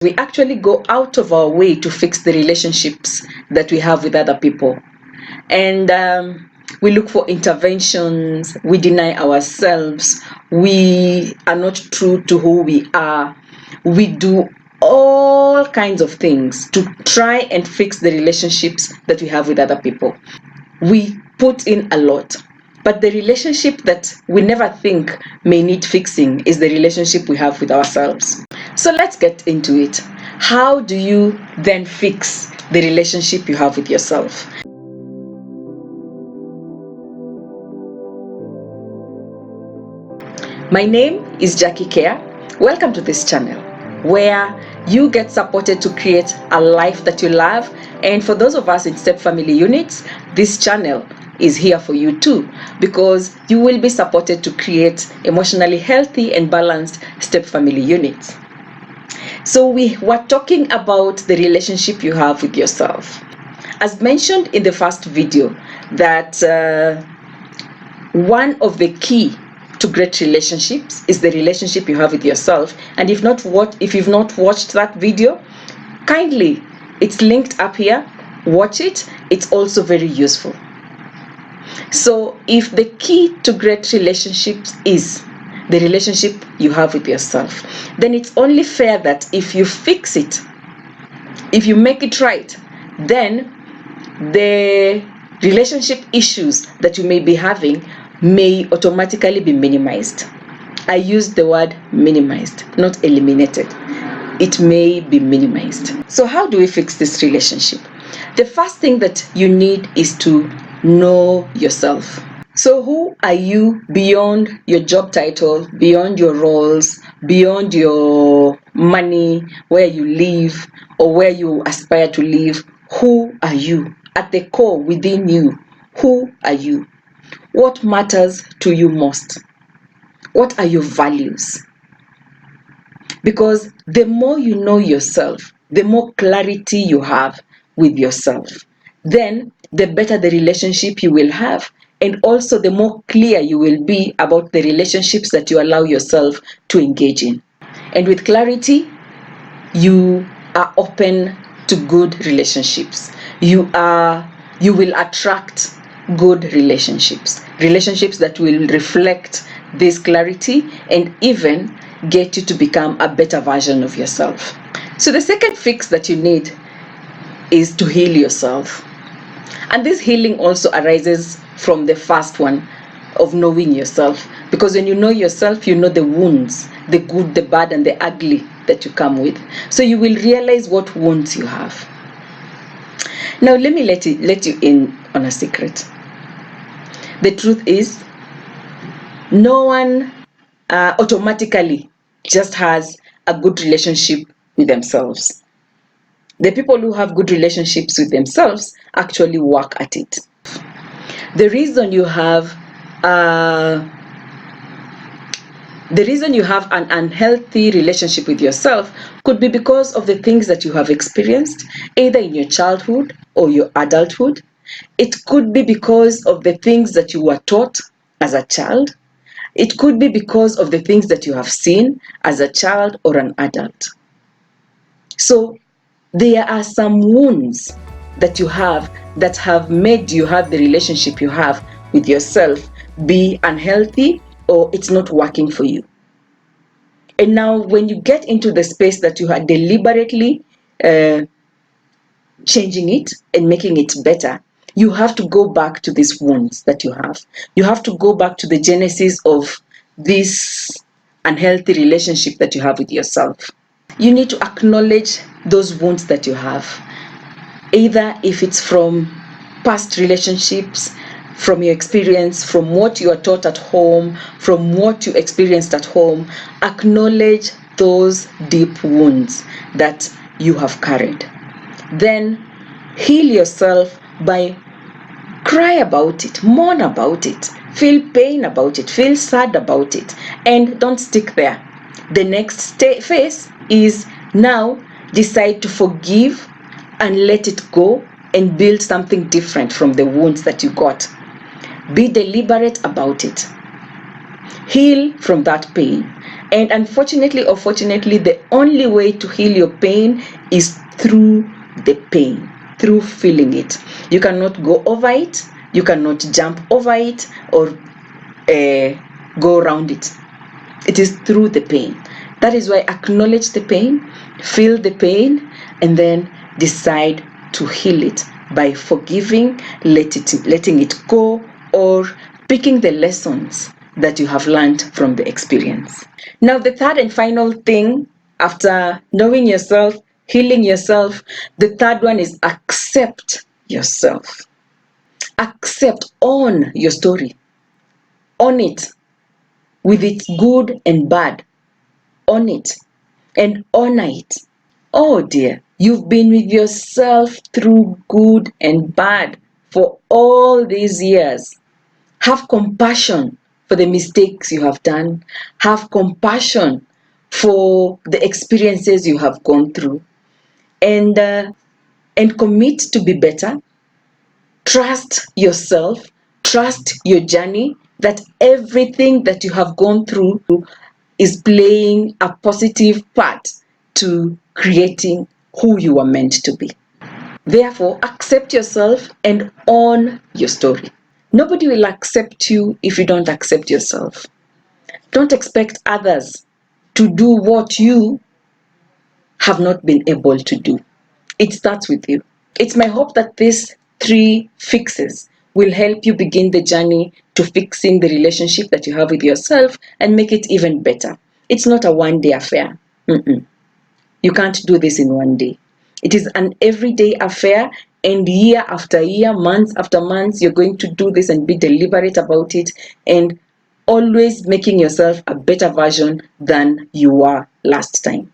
We actually go out of our way to fix the relationships that we have with other people. And we look for interventions, we deny ourselves, we are not true to who we are. We do all kinds of things to try and fix the relationships that we have with other people. We put in a lot. But the relationship that we never think may need fixing is the relationship we have with ourselves. So let's get into it. How do you then fix the relationship you have with yourself? My name is Jackie Care. Welcome to this channel where you get supported to create a life that you love. And for those of us in step family units, this channel is here for you too, because you will be supported to create emotionally healthy and balanced step family units. So we were talking about the relationship you have with yourself. As mentioned in the first video, that one of the key to great relationships is the relationship you have with yourself. And if you've not watched that video, kindly, it's linked up here, watch it. It's also very useful. So if the key to great relationships is the relationship you have with yourself, then it's only fair that if you fix it, if you make it right, then the relationship issues that you may be having may automatically be minimized. I use the word minimized, not eliminated. It may be minimized. So how do we fix this relationship? The first thing that you need is to know yourself. So who are you beyond your job title, beyond your roles, beyond your money, where you live or where you aspire to live? Who are you? At the core, within you, who are you? What matters to you most? What are your values? Because the more you know yourself, the more clarity you have with yourself, then the better the relationship you will have, and also the more clear you will be about the relationships that you allow yourself to engage in. And with clarity, you are open to good relationships. You will attract good relationships that will reflect this clarity and even get you to become a better version of yourself. So the second fix that you need is to heal yourself. And this healing also arises from the first one of knowing yourself, because when you know yourself, you know the wounds, the good, the bad, and the ugly that you come with. So you will realize what wounds you have. Now let me let you in on a secret. The truth is, no one automatically just has a good relationship with themselves. The people who have good relationships with themselves actually work at it. The reason you have an unhealthy relationship with yourself could be because of the things that you have experienced, either in your childhood or your adulthood. It could be because of the things that you were taught as a child. It could be because of the things that you have seen as a child or an adult. So there are some wounds that you have that have made you have the relationship you have with yourself be unhealthy, or it's not working for you. And now when you get into the space that you are deliberately changing it and making it better, you have to go back to these wounds that you have. You have to go back to the genesis of this unhealthy relationship that you have with yourself. You need to acknowledge those wounds that you have, either if it's from past relationships, from your experience, from what you are taught at home, from what you experienced at home. Acknowledge those deep wounds that you have carried. Then heal yourself by cry about it, mourn about it, feel pain about it, feel sad about it, and don't stick there. The next phase is now decide to forgive and let it go and build something different from the wounds that you got. Be deliberate about it. Heal from that pain And unfortunately or fortunately, the only way to heal your pain is through the pain, through feeling it. You cannot go over it, you cannot jump over it, or go around it. It is through the pain. That is why acknowledge the pain, feel the pain, and then decide to heal it by forgiving, letting it go, or picking the lessons that you have learned from the experience. Now, the third and final thing after knowing yourself, healing yourself, the third one is accept yourself. Accept, own your story. Own it with its good and bad. Own it and honor it. Oh dear, you've been with yourself through good and bad for all these years. Have compassion for the mistakes you have done. Have compassion for the experiences you have gone through. And commit to be better. Trust yourself. Trust your journey, that everything that you have gone through is playing a positive part to creating who you are meant to be. Therefore, accept yourself and own your story. Nobody will accept you if you don't accept yourself. Don't expect others to do what you have not been able to do. It starts with you. It's my hope that these 3 fixes will help you begin the journey to fixing the relationship that you have with yourself and make it even better. It's not a one-day affair. You can't do this in one day. It is an everyday affair, and year after year, months after months, you're going to do this and be deliberate about it, and always making yourself a better version than you were last time.